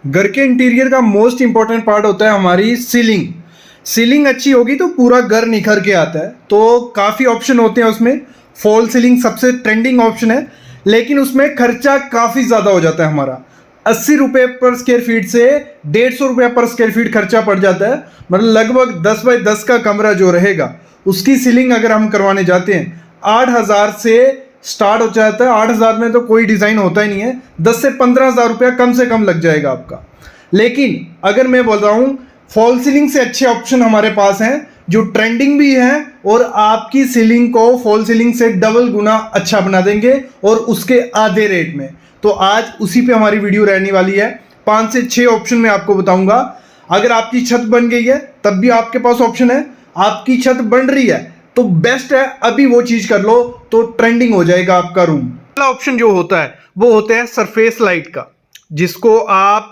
घर के इंटीरियर का मोस्ट इंपॉर्टेंट पार्ट होता है हमारी सीलिंग। सीलिंग अच्छी होगी तो पूरा घर निखर के आता है। तो काफ़ी ऑप्शन होते हैं उसमें। फॉल सीलिंग सबसे ट्रेंडिंग ऑप्शन है, लेकिन उसमें खर्चा काफ़ी ज़्यादा हो जाता है हमारा। 80 रुपये पर स्क्वायर फीट से 150 रुपये पर स्क्वायर फीट खर्चा पड़ जाता है। मतलब लगभग 10 बाई 10 का कमरा जो रहेगा उसकी सीलिंग अगर हम करवाने जाते हैं 8,000 से स्टार्ट हो जाता है। 8,000 में तो कोई डिज़ाइन होता ही नहीं है। 10 से 15,000 रुपया कम से कम लग जाएगा आपका। लेकिन अगर मैं बोल रहा हूँ फॉल सीलिंग से अच्छे ऑप्शन हमारे पास हैं जो ट्रेंडिंग भी हैं और आपकी सीलिंग को फॉल सीलिंग से डबल गुना अच्छा बना देंगे और उसके आधे रेट में। तो आज उसी पे हमारी वीडियो रहने वाली है। 5 से 6 ऑप्शन मैं आपको बताऊंगा। अगर आपकी छत बन गई है तब भी आपके पास ऑप्शन है। आपकी छत बन रही है तो बेस्ट है अभी वो चीज कर लो, तो ट्रेंडिंग हो जाएगा आपका रूम। पहला ऑप्शन जो होता है वो होता है सरफेस लाइट का, जिसको आप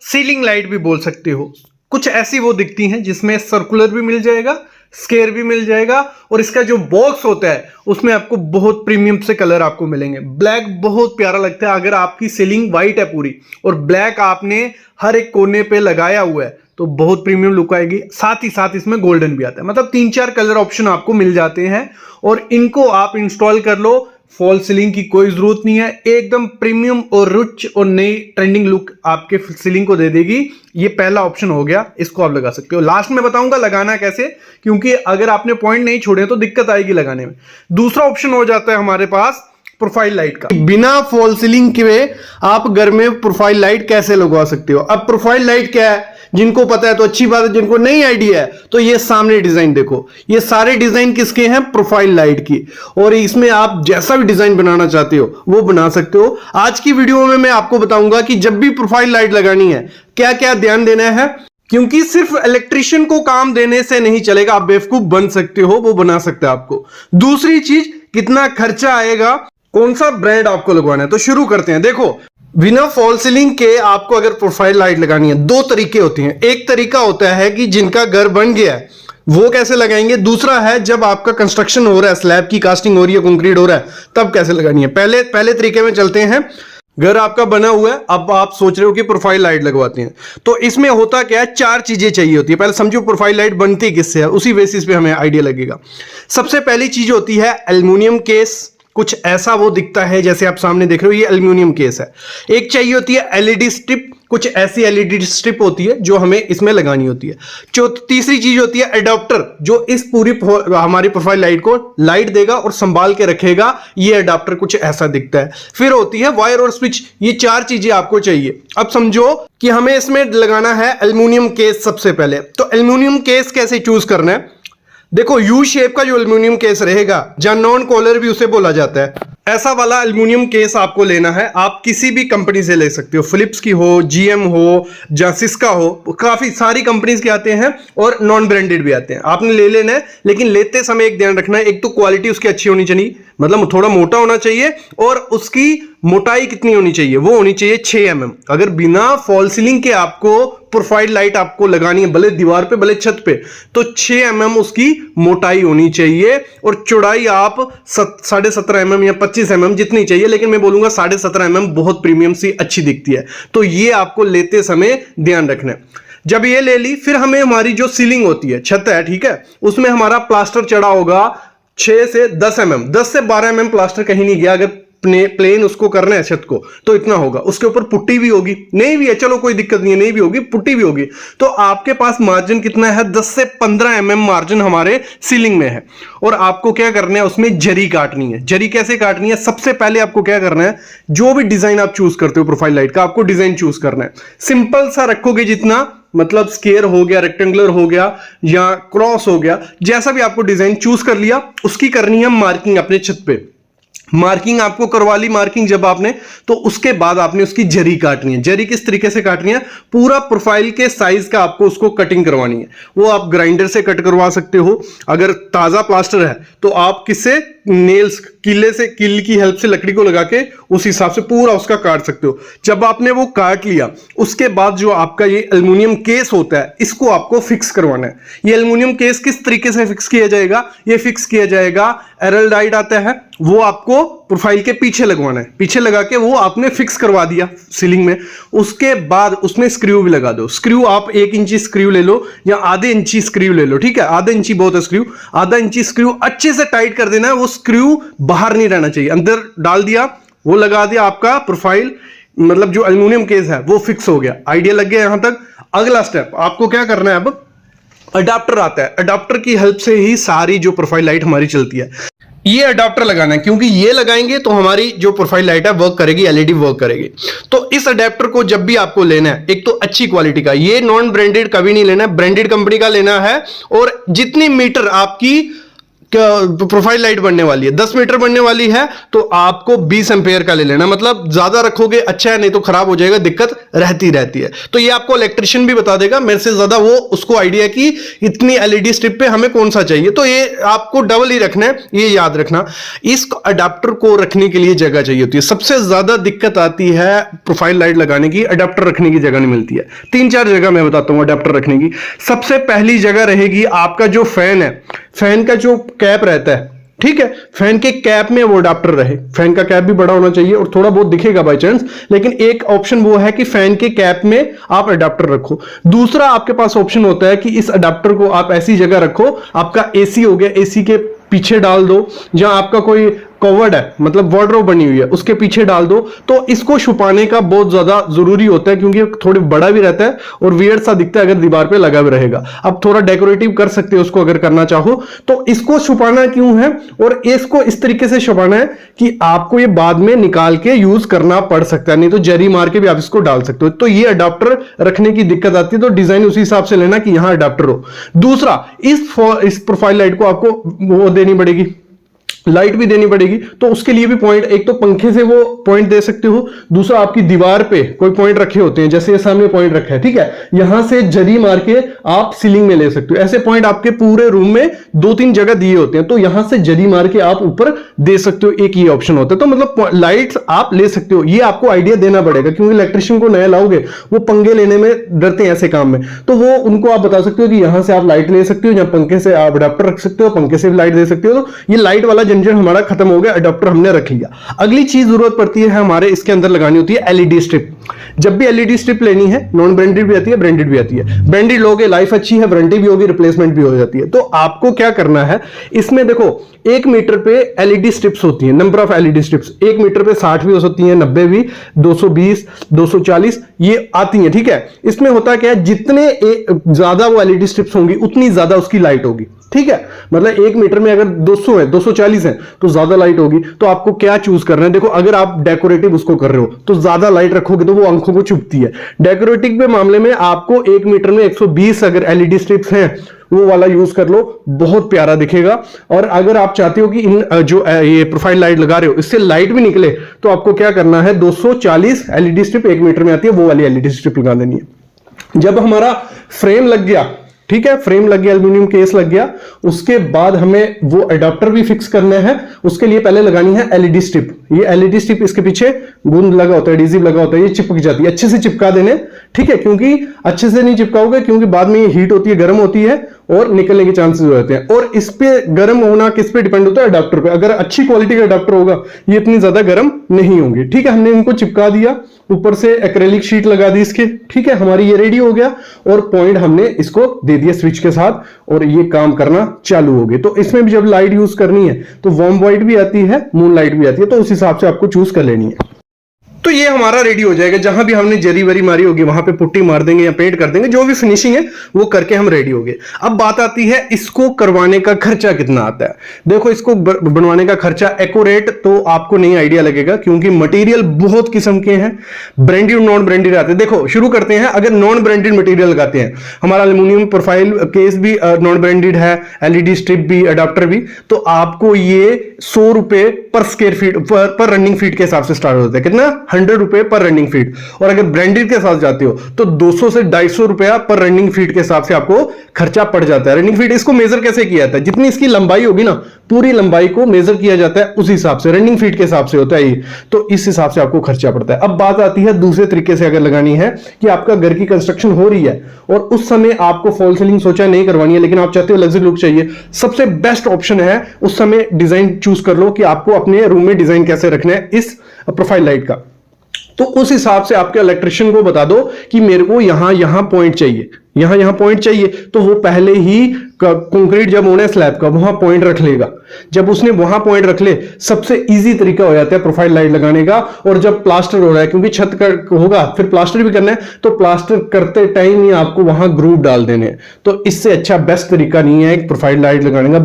सीलिंग लाइट भी बोल सकते हो। कुछ ऐसी वो दिखती हैं जिसमें सर्कुलर भी मिल जाएगा, स्क्वायर भी मिल जाएगा, और इसका जो बॉक्स होता है उसमें आपको बहुत प्रीमियम से कलर आपको मिलेंगे। ब्लैक बहुत प्यारा लगता है। अगर आपकी सीलिंग वाइट है पूरी और ब्लैक आपने हर एक कोने पे लगाया हुआ है तो बहुत प्रीमियम लुक आएगी। साथ ही साथ इसमें गोल्डन भी आता है। मतलब 3-4 कलर ऑप्शन आपको मिल जाते हैं और इनको आप इंस्टॉल कर लो। फॉल सीलिंग की कोई जरूरत नहीं है। एकदम प्रीमियम और रिच और नई ट्रेंडिंग लुक आपके सीलिंग को दे देगी। ये पहला ऑप्शन हो गया, इसको आप लगा सकते हो। लास्ट में बताऊंगा लगाना कैसे, क्योंकि अगर आपने पॉइंट नहीं छोड़े तो दिक्कत आएगी लगाने में। दूसरा ऑप्शन हो जाता है हमारे पास प्रोफाइल लाइट का। बिना फॉल सीलिंग के आप घर में प्रोफाइल लाइट कैसे लगवा सकते हो। अब प्रोफाइल लाइट क्या है, जिनको पता है तो अच्छी बात है, जिनको नहीं आइडिया है तो ये सामने डिजाइन देखो। ये सारे डिजाइन किसके हैं? प्रोफाइल लाइट की। और इसमें आप जैसा भी डिजाइन बनाना चाहते हो वो बना सकते हो। आज की वीडियो में मैं आपको बताऊंगा कि जब भी प्रोफाइल लाइट लगानी है क्या क्या ध्यान देना है, क्योंकि सिर्फ इलेक्ट्रिशियन को काम देने से नहीं चलेगा। आप बेवकूफ बन सकते हो, वो बना सकते हैं आपको। दूसरी चीज, कितना खर्चा आएगा, कौन सा ब्रांड आपको लगवाना है। तो शुरू करते हैं। देखो, बिना फॉल सीलिंग के आपको अगर प्रोफाइल लाइट लगानी है 2 तरीके होते हैं। एक तरीका होता है कि जिनका घर बन गया है वो कैसे लगाएंगे। दूसरा है जब आपका कंस्ट्रक्शन हो रहा है, स्लैब की कास्टिंग हो रही है, कंक्रीट हो रहा है, तब कैसे लगानी है। पहले तरीके में चलते हैं। घर आपका बना हुआ है, अब आप सोच रहे हो कि प्रोफाइल लाइट लगवाते हैं। तो इसमें होता क्या है, 4 चीजें चाहिए होती है। पहले समझो प्रोफाइल लाइट बनती किससे है, उसी बेसिस पे हमें आइडिया लगेगा। सबसे पहली चीज होती है एल्युमिनियम केस। कुछ ऐसा वो दिखता है जैसे आप सामने देख रहे हो, ये एल्युमिनियम केस है। एक चाहिए होती है एलईडी स्ट्रिप। कुछ ऐसी एलईडी स्ट्रिप होती है जो हमें इसमें लगानी होती है। तीसरी चीज होती है एडाप्टर, जो इस पूरी हमारी प्रोफाइल लाइट को लाइट देगा और संभाल के रखेगा। ये एडाप्टर कुछ ऐसा दिखता है। फिर होती है वायर और स्विच। ये 4 चीजें आपको चाहिए। अब समझो कि हमें इसमें लगाना है एल्युमिनियम केस सबसे पहले। तो एल्युमिनियम केस कैसे चूज करना है, देखो यू शेप का जो एल्युमिनियम केस रहेगा, जहां नॉन कॉलर भी उसे बोला जाता है, ऐसा वाला एल्युमिनियम केस आपको लेना है। आप किसी भी कंपनी से ले सकते हो, फिलिप्स की हो, जीएम हो, या सिस्का हो, काफी सारी कंपनीज के आते हैं और नॉन ब्रांडेड भी आते हैं। आपने ले लेना है, लेकिन लेते समय एक ध्यान रखना है, एक तो क्वालिटी उसकी अच्छी होनी चाहिए, मतलब थोड़ा मोटा होना चाहिए, और उसकी मोटाई कितनी होनी चाहिए, वो होनी चाहिए 6 mm। अगर बिना फॉल सीलिंग के आपको प्रोफाइल लाइट आपको लगानी है, भले दीवार पे भले छत पे, तो 6 mm उसकी मोटाई होनी चाहिए। और चौड़ाई आप 17.5 mm या 25 mm जितनी चाहिए, लेकिन मैं बोलूंगा 17.5 mm बहुत प्रीमियम सी अच्छी दिखती है। तो ये आपको लेते समय ध्यान रखना है। जब ये ले ली, फिर हमें हमारी जो सीलिंग होती है, छत है, ठीक है, उसमें हमारा प्लास्टर चढ़ा होगा 6 से 10 mm। 10 से 12 mm प्लास्टर कहीं नहीं गया। अगर प्लेन उसको करना है छत को तो इतना होगा। उसके ऊपर पुट्टी भी होगी, नहीं भी है चलो कोई दिक्कत नहीं है, नहीं भी होगी, पुट्टी भी होगी। तो आपके पास मार्जिन कितना है, 10 से 15 mm मार्जिन हमारे सीलिंग में है। और आपको क्या करना है, उसमें जरी काटनी है। जरी कैसे काटनी है, सबसे पहले आपको क्या करना है, जो भी डिजाइन आप चूज करते हो प्रोफाइल लाइट का, आपको डिजाइन चूज करना है। सिंपल सा रखोगे, जितना मतलब स्क्वायर हो गया, रेक्टेंगुलर हो गया, या क्रॉस हो गया, जैसा भी आपको डिजाइन चूज कर लिया, उसकी करनी है मार्किंग अपने छत पे। मार्किंग आपको करवा ली, मार्किंग जब आपने, तो उसके बाद आपने उसकी जरी काटनी है। जरी किस तरीके से काटनी है, पूरा प्रोफाइल के साइज का आपको उसको कटिंग करवानी है। वो आप ग्राइंडर से कट करवा सकते हो। अगर ताजा प्लास्टर है तो आप किससे, नेल्स, किल की हेल्प से लकड़ी को लगा के उस हिसाब से पूरा उसका काट सकते हो। जब आपने वो काट लिया, उसके बाद जो आपका ये एल्युमिनियम केस होता है, इसको आपको फिक्स करवाना है। ये एल्युमिनियम केस किस तरीके से फिक्स किया जाएगा, ये फिक्स किया जाएगा, एरल डाइड आता है वो आपको प्रोफाइल के पीछे लगवाना है, पीछे लगा के वो आपने फिक्स करवा दिया सीलिंग में। उसके बाद उसमें स्क्रू भी लगा दो। स्क्रू आप 1 इंची स्क्रू ले लो या आधे इंची स्क्रू ले लो, ठीक है, आधा इंची बहुत है स्क्रू, आधा इंची स्क्रू अच्छे से टाइट कर देना है, वो स्क्रू बाहर नहीं रहना चाहिए, अंदर डाल दिया, वो लगा दिया, आपका प्रोफाइल मतलब जो एल्युमिनियम केस है वो फिक्स हो गया। आइडिया लग गया यहां तक। अगला स्टेप आपको क्या करना है, अब अडाप्टर आता है, अडाप्टर की हेल्प से ही सारी जो प्रोफाइल लाइट हमारी चलती है। ये अडाप्टर लगाना है, क्योंकि ये लगाएंगे तो हमारी जो प्रोफाइल लाइट है वर्क करेगी, एलईडी वर्क करेगी। तो इस अडेप्टर को जब भी आपको लेना है, एक तो अच्छी क्वालिटी का, ये नॉन ब्रांडेड कभी नहीं लेना है, ब्रांडेड कंपनी का लेना है। और जितनी मीटर आपकी प्रोफाइल लाइट बनने वाली है, 10 मीटर बनने वाली है, तो आपको 20 एम्पेयर का ले लेना। मतलब ज्यादा रखोगे अच्छा है, नहीं तो खराब हो जाएगा, दिक्कत रहती है। तो ये आपको इलेक्ट्रिशियन भी बता देगा, मेरे से ज्यादा वो उसको आइडिया कि इतनी एलईडी स्ट्रिप पे हमें कौन सा चाहिए। तो ये आपको डबल ही रखना है, ये याद रखना। इस अडाप्टर को रखने के लिए जगह चाहिए होती है। सबसे ज्यादा दिक्कत आती है प्रोफाइल लाइट लगाने की, अडाप्टर रखने की जगह नहीं मिलती है। 3-4 जगह मैं बताता हूं अडाप्टर रखने की। सबसे पहली जगह रहेगी आपका जो फैन है, फैन का जो कैप रहता है, ठीक है, फैन के कैप में वो अडाप्टर रहे। फैन का कैप भी बड़ा होना चाहिए और थोड़ा बहुत दिखेगा बाय चांस, लेकिन एक ऑप्शन वो है कि फैन के कैप में आप अडाप्टर रखो। दूसरा आपके पास ऑप्शन होता है कि इस अडाप्टर को आप ऐसी जगह रखो, आपका एसी हो गया, एसी के पीछे डाल दो, जहां आपका कोई कवर्ड है, मतलब वार्डरोब बनी हुई है, उसके पीछे डाल दो। तो इसको छुपाने का बहुत ज्यादा जरूरी होता है, क्योंकि थोड़ी बड़ा भी रहता है और वियर्ड सा दिखता है अगर दीवार पे लगा भी रहेगा। अब थोड़ा डेकोरेटिव कर सकते हो उसको अगर करना चाहो। तो इसको छुपाना क्यों है और इसको इस तरीके से छुपाना है कि आपको ये बाद में निकाल के यूज करना पड़ सकता है, नहीं तो जरी मार के भी आप इसको डाल सकते हो। तो ये अडाप्टर रखने की दिक्कत आती है, तो डिजाइन उसी हिसाब से लेना कि यहां अडाप्टर हो। दूसरा, इस प्रोफाइल लाइट को आपको वो देनी पड़ेगी, लाइट भी देनी पड़ेगी। तो उसके लिए भी पॉइंट, एक तो पंखे से वो पॉइंट दे सकते हो, दूसरा आपकी दीवार पे कोई पॉइंट रखे होते हैं, जैसे ये सामने पॉइंट रखा है, ठीक है, यहां से जरी मार के आप सीलिंग में ले सकते हो। ऐसे पॉइंट आपके पूरे रूम में 2-3 जगह दिए होते हैं, तो यहां से जरी मार के आप ऊपर दे सकते हो। एक ये ऑप्शन होता है, तो मतलब लाइट आप ले सकते हो। ये आपको आइडिया देना पड़ेगा, क्योंकि इलेक्ट्रिशियन को नया लाओगे, वो पंगे लेने में डरते हैं ऐसे काम में। तो वो उनको आप बता सकते हो कि यहां से आप लाइट ले सकते हो, या पंखे से आप अडाप्टर रख सकते हो, पंखे से भी लाइट दे सकते हो। तो ये लाइट वाला झंझट हमारा खत्म हो गया, अडाप्टर हमने रख लिया। अगली चीज जरूरत पड़ती है हमारे इसके अंदर लगानी होती है एलईडी स्ट्रिप। जब भी एलईडी स्ट्रिप लेनी है, नॉन ब्रांडेड भी आती है, ब्रांडेड भी आती है। ब्रांडेड लोगे लाइफ अच्छी है, वारंटी भी होगी, रिप्लेसमेंट भी हो जाती है। तो आपको क्या करना है, इसमें देखो 1 मीटर पे एलईडी स्ट्रिप्स होती है, number of LED strips 1 metre पे 60 भी हो सकती है, 90 भी, 220, 240 ये आती है, ठीक है। इसमें होता क्या है, जितने ज्यादा वो एलईडी स्ट्रिप्स होंगी उतनी ज्यादा उसकी लाइट होगी, ठीक है। मतलब 1 मीटर में अगर 200 है, 240 है, तो ज्यादा लाइट होगी। तो आपको क्या चूज करना है, देखो अगर आप डेकोरेटिव उसको कर रहे हो तो ज्यादा लाइट रखोगे तो वो आंखों को चुभती है। डेकोरेटिव के मामले में आपको 1 मीटर में 120 अगर एलईडी स्ट्रिप्स हैं, वो वाला यूज कर लो, बहुत प्यारा दिखेगा। और अगर आप चाहते हो कि इन जो ये प्रोफाइल लाइट लगा रहे हो इससे लाइट भी निकले, तो आपको क्या करना है, 240 एलईडी स्ट्रिप 1 मीटर में आती है, वो वाली एलईडी स्ट्रिप लगा देनी है। जब हमारा फ्रेम लग गया, ठीक है, फ्रेम लग गया, एल्यूमिनियम केस लग गया, उसके बाद हमें वो अडाप्टर भी फिक्स करना है। उसके लिए पहले लगानी है एलईडी स्ट्रिप। ये एलईडी स्ट्रिप इसके पीछे गुंद लगा होता है, एडहेसिव लगा होता है, ये चिपक जाती है। अच्छे से चिपका देने, ठीक है, क्योंकि अच्छे से नहीं चिपकाओगे, क्योंकि बाद में ये हीट होती है, गर्म होती है और निकलने के चांसेस हो जाते हैं। और इस पे गर्म होना किस पे डिपेंड होता है, अडाप्टर पे। अगर अच्छी क्वालिटी का अडाप्टर होगा ये इतनी ज्यादा गर्म नहीं होंगे, ठीक है। हमने इनको चिपका दिया, ऊपर से एक्रेलिक शीट लगा दी इसके, ठीक है, हमारी ये रेडी हो गया। और पॉइंट हमने इसको दे दिया स्विच के साथ, और ये काम करना चालू हो गए। तो इसमें भी जब लाइट यूज करनी है तो वार्म व्हाइट भी आती है, मून लाइट भी आती है, तो उस हिसाब से आपको चूज कर लेनी है। तो ये हमारा रेडी हो जाएगा। जहां भी हमने जरी वरी मारी होगी वहां पे पुट्टी मार देंगे या पेंट कर देंगे, जो भी फिनिशिंग है वो करके हम रेडी हो गए। अब बात आती है इसको करवाने का खर्चा कितना आता है। देखो इसको बनवाने का खर्चा एक्यूरेट तो आपको नहीं आइडिया लगेगा, क्योंकि मटेरियल बहुत किस्म के हैं, ब्रांडेड नॉन ब्रांडेड आते हैं। देखो शुरू करते हैं, अगर नॉन ब्रांडेड मटेरियल लगाते हैं, हमारा एल्यूमिनियम प्रोफाइल केस भी नॉन ब्रांडेड है, एलईडी स्ट्रिप भी, अडाप्टर भी, तो आपको ये 100 रुपए पर स्क्वायर फीट पर रनिंग फीट के हिसाब से स्टार्ट होता है। कितना, 100 रुपए पर रनिंग फीट। और अगर ब्रांडेड के साथ जाते हो तो 200 से 250 रुपया पर रनिंग फीट के हिसाब से आपको खर्चा पड़ जाता है। रनिंग फीट इसको मेजर कैसे किया जाता है, जितनी इसकी लंबाई होगी ना पूरी लंबाई को मेजर किया जाता है, उस हिसाब से रनिंग फीट के हिसाब से होता है ये, तो इस हिसाब से आपको खर्चा पड़ता है। अब बात आती है दूसरे तरीके से अगर लगानी है कि आपका घर की कंस्ट्रक्शन हो रही है और उस समय आपको फॉल सीलिंग सोचा नहीं करवानी है, लेकिन आप चाहते हो लग्जरी लुक चाहिए, सबसे बेस्ट ऑप्शन है उस समय डिजाइन चूज कर लो कि आपको अपने रूम में डिजाइन कैसे रखना है इस प्रोफाइल लाइट का। तो उस हिसाब से आपके इलेक्ट्रिशियन को बता दो कि मेरे को यहां पॉइंट चाहिए, यहां पॉइंट चाहिए, तो वो पहले ही कंक्रीट जब होना है स्लैब का वहां पॉइंट रख लेगा। जब उसने वहां पॉइंट रख ले, सबसे इजी तरीका हो जाता है प्रोफाइल लाइट लगाने का। और जब प्लास्टर हो रहा है, क्योंकि छत का होगा फिर प्लास्टर भी करना है, तो प्लास्टर करते टाइम ही आपको वहां ग्रूव डाल देने हैं। तो इससे अच्छा बेस्ट तरीका नहीं है एक प्रोफाइल लाइट लगाने का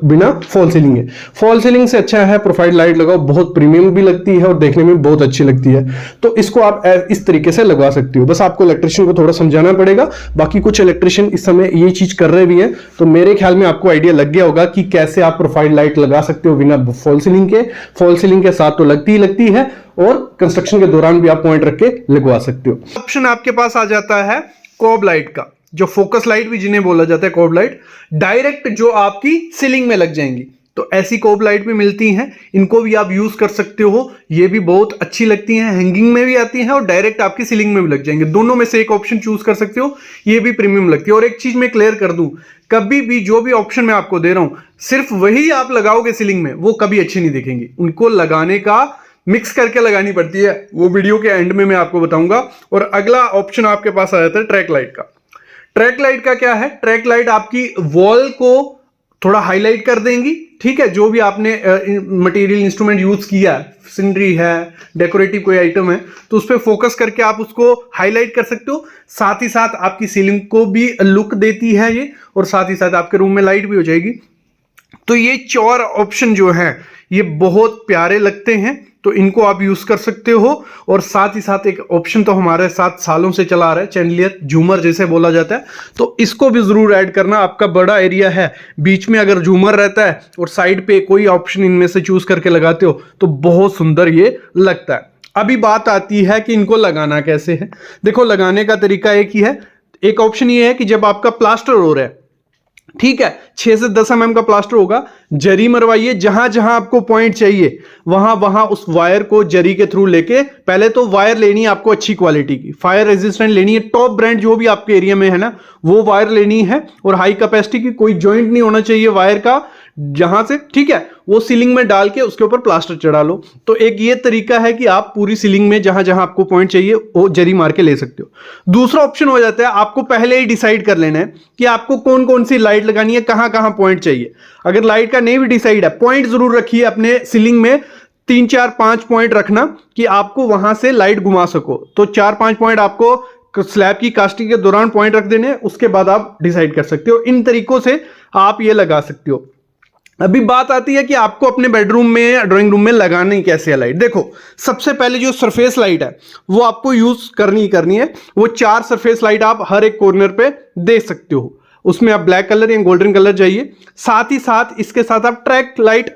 बिना फॉल सीलिंग है। फॉल सीलिंग से अच्छा है प्रोफाइल लाइट लगाओ, बहुत प्रीमियम भी लगती है और देखने में बहुत अच्छी लगती है। तो इसको आप इस तरीके से लगवा सकते हो, बस आपको इलेक्ट्रिशियन को थोड़ा समझाना पड़ेगा। बाकी कुछ इलेक्ट्रिशियन इस समय ये चीज कर रहे भी हैं, तो मेरे ख्याल में आपको आइडिया लग गया होगा कि कैसे आप प्रोफाइल लाइट लगा सकते हो बिना फॉल सीलिंग के। फॉल सीलिंग के साथ तो लगती ही लगती है, और कंस्ट्रक्शन के दौरान भी आप पॉइंट रख के लगवा सकते हो। ऑप्शन आपके पास आ जाता है कोब लाइट का, जो फोकस लाइट भी जिन्हें बोला जाता है, कोब लाइट डायरेक्ट जो आपकी सीलिंग में लग जाएंगी। तो ऐसी कोब लाइट भी मिलती हैं, इनको भी आप यूज कर सकते हो, ये भी बहुत अच्छी लगती हैं, हैंगिंग में भी आती हैं और डायरेक्ट आपकी सीलिंग में भी लग जाएंगे। दोनों में से एक ऑप्शन चूज कर सकते हो, ये भी प्रीमियम लगती है। और एक चीज मैं क्लियर कर दूं, कभी भी जो भी ऑप्शन मैं आपको दे रहा हूं सिर्फ वही आप लगाओगे सीलिंग में, वो कभी अच्छी नहीं दिखेंगी। उनको लगाने का मिक्स करके लगानी पड़ती है, वो वीडियो के एंड में मैं आपको बताऊंगा। और अगला ऑप्शन आपके पास आ जाता है ट्रैक लाइट का। ट्रैक लाइट का क्या है, ट्रैक लाइट आपकी वॉल को थोड़ा हाईलाइट कर देंगी, ठीक है। जो भी आपने मटेरियल इंस्ट्रूमेंट यूज किया, सीनरी है, डेकोरेटिव कोई आइटम है, तो उस पर फोकस करके आप उसको हाईलाइट कर सकते हो। साथ ही साथ आपकी सीलिंग को भी लुक देती है ये, और साथ ही साथ आपके रूम में लाइट भी हो जाएगी। तो ये 4 ऑप्शन जो हैं ये बहुत प्यारे लगते हैं, तो इनको आप यूज कर सकते हो। और साथ ही साथ एक ऑप्शन तो हमारे साथ सालों से चला आ रहा है, चैंडलियर झूमर जैसे बोला जाता है, तो इसको भी जरूर ऐड करना। आपका बड़ा एरिया है, बीच में अगर झूमर रहता है और साइड पे कोई ऑप्शन इनमें से चूज करके लगाते हो तो बहुत सुंदर ये लगता है। अभी बात आती है कि इनको लगाना कैसे है। देखो, लगाने का तरीका एक ही है। एक ऑप्शन ये है कि जब आपका प्लास्टर हो रहा है, ठीक है, 6 से 10 mm का प्लास्टर होगा, जरी मरवाइए, जहां जहां आपको पॉइंट चाहिए वहां वहां उस वायर को जरी के थ्रू लेके, पहले तो वायर लेनी है आपको अच्छी क्वालिटी की, फायर रेजिस्टेंट लेनी है, टॉप ब्रांड जो भी आपके एरिया में है ना वो वायर लेनी है, और हाई कैपेसिटी की, कोई जॉइंट नहीं होना चाहिए वायर का जहां से, ठीक है। वो सीलिंग में डाल के उसके ऊपर प्लास्टर चढ़ा लो। तो एक ये तरीका है कि आप पूरी सीलिंग में जहां जहां आपको पॉइंट चाहिए वो जरी मार के ले सकते हो। दूसरा ऑप्शन हो जाता है, आपको पहले ही डिसाइड कर लेना है कि आपको कौन कौन सी लाइट लगानी है, कहां कहां पॉइंट चाहिए। अगर लाइट का नहीं भी डिसाइड है, पॉइंट जरूर रखिए अपने सीलिंग में, 3 4 5 पॉइंट रखना कि आपको वहां से लाइट घुमा सको। तो 4 5 पॉइंट आपको स्लैब की कास्टिंग के दौरान पॉइंट रख देने, उसके बाद आप डिसाइड कर सकते हो। इन तरीकों से आप ये लगा सकते हो। अभी बात आती है कि आपको अपने बेडरूम में, ड्राइंग रूम में लगानी कैसे है लाइट। देखो, सबसे पहले जो सरफेस लाइट है वो आपको यूज करनी है। वो 4 सरफेस लाइट आप हर एक कॉर्नर पे दे सकते हो। उसमें आप ब्लैक कलर या गोल्डन कलर चाहिए। साथ ही साथ इसके साथ आप ट्रैक लाइट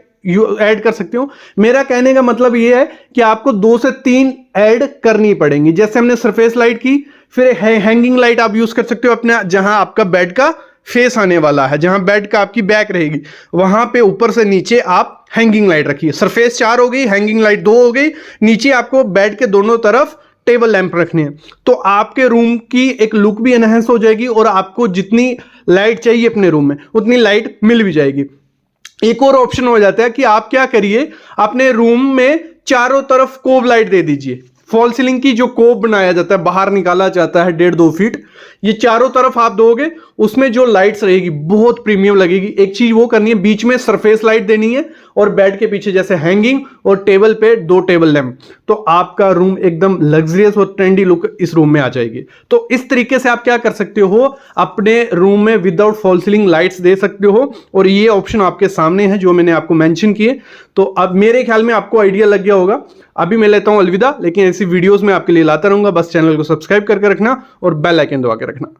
ऐड कर सकते हो। मेरा कहने का मतलब ये है कि आपको 2 से 3 ऐड करनी पड़ेंगी। जैसे हमने सरफेस लाइट की, फिर हैंगिंग लाइट आप यूज कर सकते हो अपने, जहां आपका बेड का फेस आने वाला है, जहां बेड का आपकी बैक रहेगी, वहां पे ऊपर से नीचे आप हैंगिंग लाइट रखिए। सरफेस 4 हो गई, हैंगिंग लाइट 2 हो गई, नीचे आपको बेड के दोनों तरफ टेबल लैंप रखने हैं। तो आपके रूम की एक लुक भी एनहांस हो जाएगी और आपको जितनी लाइट चाहिए अपने रूम में उतनी लाइट मिल भी जाएगी। एक और ऑप्शन हो जाता है कि आप क्या करिए, अपने रूम में चारों तरफ कोब लाइट दे दीजिए। फॉल सीलिंग की जो कोब बनाया जाता है, बाहर निकाला जाता है 1.5-2 फीट, ये चारों तरफ आप दोगे, उसमें जो लाइट्स रहेगी बहुत प्रीमियम लगेगी। एक चीज वो करनी है, बीच में सरफेस लाइट देनी है और बेड के पीछे जैसे हैंगिंग, और टेबल पे 2 टेबल लैंप, तो आपका रूम एकदम लग्जरियस और ट्रेंडी लुक इस रूम में आ जाएगी। तो इस तरीके से आप क्या कर सकते हो, अपने रूम में विदाउट फॉल सीलिंग लाइट्स दे सकते हो। और ये ऑप्शन आपके सामने है जो मैंने आपको मेंशन किए। तो अब मेरे ख्याल में आपको आइडिया लग गया होगा। अभी मैं लेता हूं अलविदा, लेकिन ऐसी वीडियोस में आपके लिए लाता रहूंगा। बस चैनल को सब्सक्राइब करके रखना और बेल आइकन दबा के रखना।